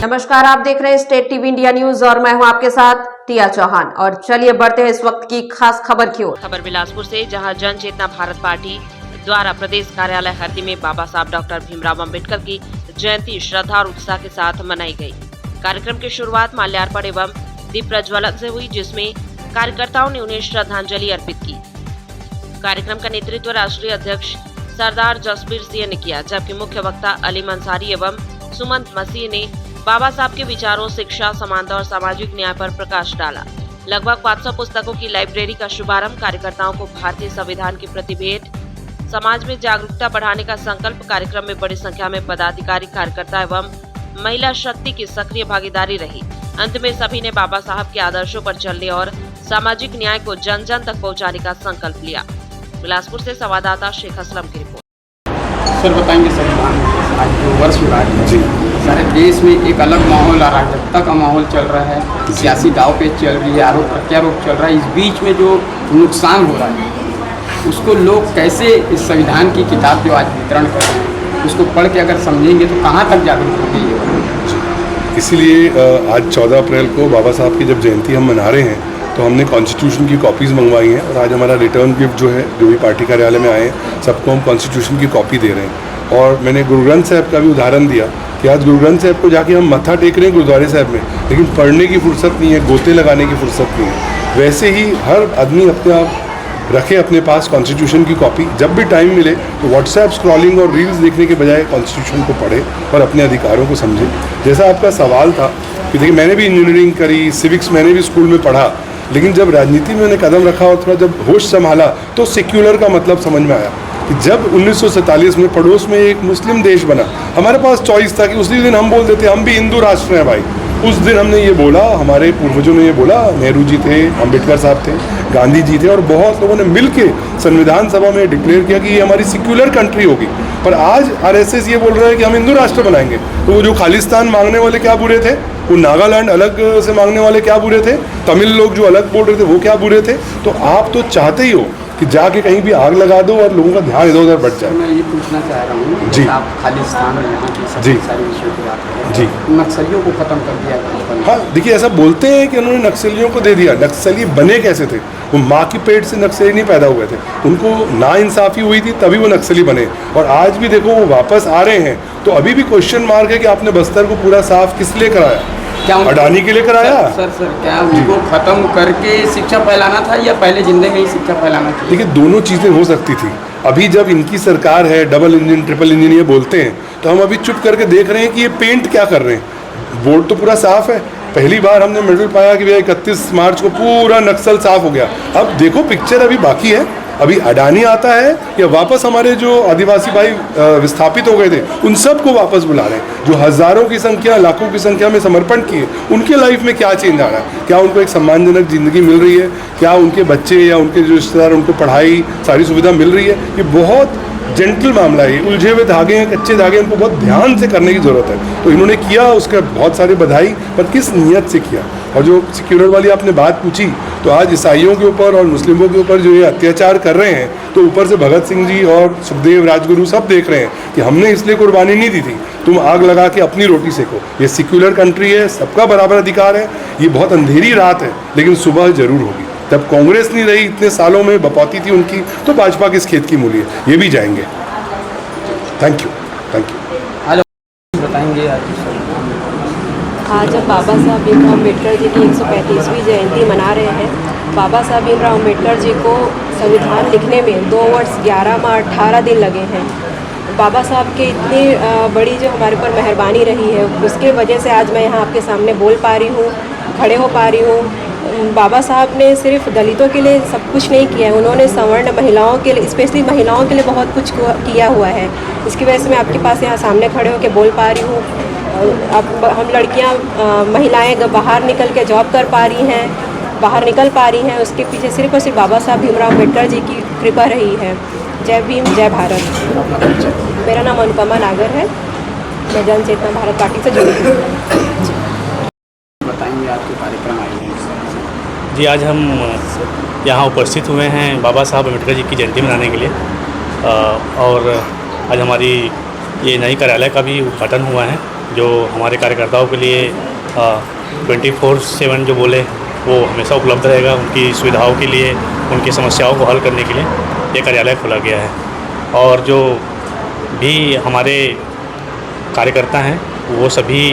नमस्कार, आप देख रहे हैं स्टेट टीवी इंडिया न्यूज और मैं हूं आपके साथ टिया चौहान। और चलिए बढ़ते हैं इस वक्त की खास खबर की ओर। खबर बिलासपुर से, जहां जन चेतना भारत पार्टी द्वारा प्रदेश कार्यालय हरदी में बाबा साहब डॉक्टर भीमराव अंबेडकर की जयंती श्रद्धा और उत्साह के साथ मनाई गई। कार्यक्रम की शुरुआत माल्यार्पण एवं दीप प्रज्वलन से हुई, जिसमें कार्यकर्ताओं ने उन्हें श्रद्धांजलि अर्पित की। कार्यक्रम का नेतृत्व राष्ट्रीय अध्यक्ष सरदार जसबीर सिंह ने किया, जबकि मुख्य वक्ता अलीम अंसारी एवं सुमंत मसीह ने बाबा साहब के विचारों, शिक्षा, समानता और सामाजिक न्याय पर प्रकाश डाला। लगभग 500 पुस्तकों की लाइब्रेरी का शुभारंभ, कार्यकर्ताओं को भारतीय संविधान की प्रति भेंट, समाज में जागरूकता बढ़ाने का संकल्प। कार्यक्रम में बड़ी संख्या में पदाधिकारी, कार्यकर्ता एवं महिला शक्ति की सक्रिय भागीदारी रही। अंत में सभी ने बाबा साहब के आदर्शों पर चलने और सामाजिक न्याय को जन जन तक पहुँचाने का संकल्प लिया। बिलासपुर से संवाददाता शेख असलम की रिपोर्ट। सर बताएंगे, संविधान आज जो वर्ष हुआ है जी, सारे देश में एक अलग माहौल, अराजकता का माहौल चल रहा है, सियासी दाव पेच चल रही है, आरोप प्रत्यारोप चल रहा है। इस बीच में जो नुकसान हो रहा है उसको लोग कैसे, इस संविधान की किताब जो आज वितरण कर रहे हैं उसको पढ़ के अगर समझेंगे तो कहाँ तक जागरूक होंगे। इसलिए आज 14 अप्रैल को बाबा साहब की जब जयंती हम मना रहे हैं तो हमने कॉन्स्टिट्यूशन की कॉपीज़ मंगवाई हैं और आज हमारा रिटर्न गिफ्ट जो है, जो भी पार्टी कार्यालय में आए हैं, सबको हम कॉन्स्टिट्यूशन की कॉपी दे रहे हैं। और मैंने गुरु ग्रंथ साहब का भी उदाहरण दिया कि आज गुरु ग्रंथ साहब को जाके हम मत्था टेक रहे हैं गुरुद्वारे साहब में, लेकिन पढ़ने की फुर्सत नहीं है, गोते लगाने की फुर्सत नहीं है। वैसे ही हर आदमी अपने आप रखे अपने पास कॉन्स्टिट्यूशन की कॉपी, जब भी टाइम मिले तो व्हाट्सएप स्क्रॉलिंग और रील्स देखने के बजाय कॉन्स्टिट्यूशन को पढ़े और अपने अधिकारों को समझे। जैसा आपका सवाल था कि देखिए, मैंने भी इंजीनियरिंग करी, सिविक्स मैंने भी स्कूल में पढ़ा, लेकिन जब राजनीति में मैंने कदम रखा और थोड़ा जब होश संभाला तो सेक्युलर का मतलब समझ में आया कि जब 1947 में पड़ोस में एक मुस्लिम देश बना, हमारे पास चॉइस था कि उसी दिन हम बोल देते हम भी हिंदू राष्ट्र हैं भाई। उस दिन हमने ये बोला, हमारे पूर्वजों ने ये बोला, नेहरू जी थे, अंबेडकर साहब थे, गांधी जी थे, और बहुत लोगों ने मिलके संविधान सभा में डिक्लेयर किया कि ये हमारी सेक्युलर कंट्री होगी। पर आज आरएसएस ये बोल रहा है कि हम हिंदू राष्ट्र बनाएंगे। तो वो जो खालिस्तान मांगने वाले क्या बुरे थे, वो नागालैंड अलग से मांगने वाले क्या बुरे थे, तमिल लोग जो अलग बोल रहे थे वो क्या बुरे थे। तो आप तो चाहते ही हो कि जाके कहीं भी आग लगा दो और लोगों का ध्यान इधर उधर बढ़ जाए। मैं ये पूछना चाह रहा हूँ जी, आप खालिस्तान और यहाँ की जी सारी विषयों की बात करें जी, नक्सलियों को खत्म कर दिया। हाँ देखिए, ऐसा बोलते हैं कि उन्होंने नक्सलियों को दे दिया। नक्सली बने कैसे थे? वो माँ की पेट से नक्सली नहीं पैदा हुए थे, उनको नाइंसाफ़ी हुई थी तभी वो नक्सली बने। और आज भी देखो वो वापस आ रहे हैं। तो अभी भी क्वेश्चन मार्क है कि आपने बस्तर को पूरा साफ किस लिए कराया? क्या अडानी के लिए कराया? सर क्या उनको खत्म करके शिक्षा फैलाना था या पहले जिंदगी में ही शिक्षा फैलाना था? देखिए, दोनों चीज़ें हो सकती थी। अभी जब इनकी सरकार है, डबल इंजन ट्रिपल इंजन ये बोलते हैं, तो हम अभी चुप करके देख रहे हैं कि ये पेंट क्या कर रहे हैं। बोर्ड तो पूरा साफ है। पहली बार हमने मेडल पाया कि भैया 31 मार्च को पूरा नक्सल साफ हो गया। अब देखो पिक्चर अभी बाकी है। अभी अडानी आता है या वापस हमारे जो आदिवासी भाई विस्थापित हो गए थे उन सबको वापस बुला रहे हैं, जो हज़ारों की संख्या, लाखों की संख्या में समर्पण किए। उनके लाइफ में क्या चेंज आ रहा है? क्या उनको एक सम्मानजनक ज़िंदगी मिल रही है? क्या उनके बच्चे या उनके जो रिश्तेदार, उनको पढ़ाई सारी सुविधा मिल रही है? ये बहुत जेंटल मामला है। उलझे हुए धागे हैं, कच्चे धागे, उनको बहुत ध्यान से करने की ज़रूरत है। तो इन्होंने किया, उसके बहुत सारी बधाई, पर किस नीयत से किया? और जो सेक्युलर वाली आपने बात पूछी, तो आज ईसाइयों के ऊपर और मुस्लिमों के ऊपर जो ये अत्याचार कर रहे हैं, तो ऊपर से भगत सिंह जी और सुखदेव, राजगुरु सब देख रहे हैं कि हमने इसलिए कुर्बानी नहीं दी थी, तुम आग लगा के अपनी रोटी सेको। ये सेक्युलर कंट्री है, सबका बराबर अधिकार है। ये बहुत अंधेरी रात है, लेकिन सुबह जरूर होगी। जब कांग्रेस नहीं रही, इतने सालों में बपौती थी उनकी, तो भाजपा किस खेत की मूली है? ये भी जाएंगे। Thank you, thank you. Hello, बताएंगे आज हम बाबा साहब भीमराव अम्बेडकर जी की 135वीं जयंती मना रहे हैं। बाबा साहब भीमराव अम्बेडकर जी को संविधान लिखने में 2 वर्ष 11 माह 18 दिन लगे हैं। बाबा साहब के इतनी बड़ी जो हमारे ऊपर मेहरबानी रही है, उसके वजह से आज मैं यहाँ आपके सामने बोल पा रही हूँ, खड़े हो पा रही हूँ। बाबा साहब ने सिर्फ दलितों के लिए सब कुछ नहीं किया है, उन्होंने सवर्ण महिलाओं के लिए, स्पेशली महिलाओं के लिए बहुत कुछ किया हुआ है। इसकी वजह से मैं आपके पास यहाँ सामने खड़े होकर बोल पा रही हूँ। अब हम लड़कियाँ, महिलाएं बाहर निकल के जॉब कर पा रही हैं, बाहर निकल पा रही हैं। उसके पीछे सिर्फ और सिर्फ बाबा साहब भीमराव अम्बेडकर जी की कृपा रही है। जय भीम, जय भारत। मेरा नाम अनुपमा नागर है, मैं जन चेतना भारत पार्टी से जुड़ी हूँ। बताएंगे आपके कार्यक्रम आए हैं जी। आज हम यहाँ उपस्थित हुए हैं बाबा साहब अम्बेडकर जी की जयंती मनाने के लिए, और आज हमारी ये नई कार्यालय का भी उद्घाटन हुआ है। जो हमारे कार्यकर्ताओं के लिए 24/7 जो बोले वो हमेशा उपलब्ध रहेगा। उनकी सुविधाओं के लिए, उनकी समस्याओं को हल करने के लिए ये कार्यालय खोला गया है। और जो भी हमारे कार्यकर्ता हैं वो सभी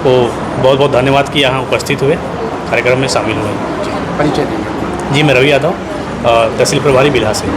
को बहुत बहुत धन्यवाद कि यहाँ उपस्थित हुए, कार्यक्रम में शामिल हुए। परिचय देंगे। जी, मैं रवि यादव, तहसील प्रभारी बिल्हा से।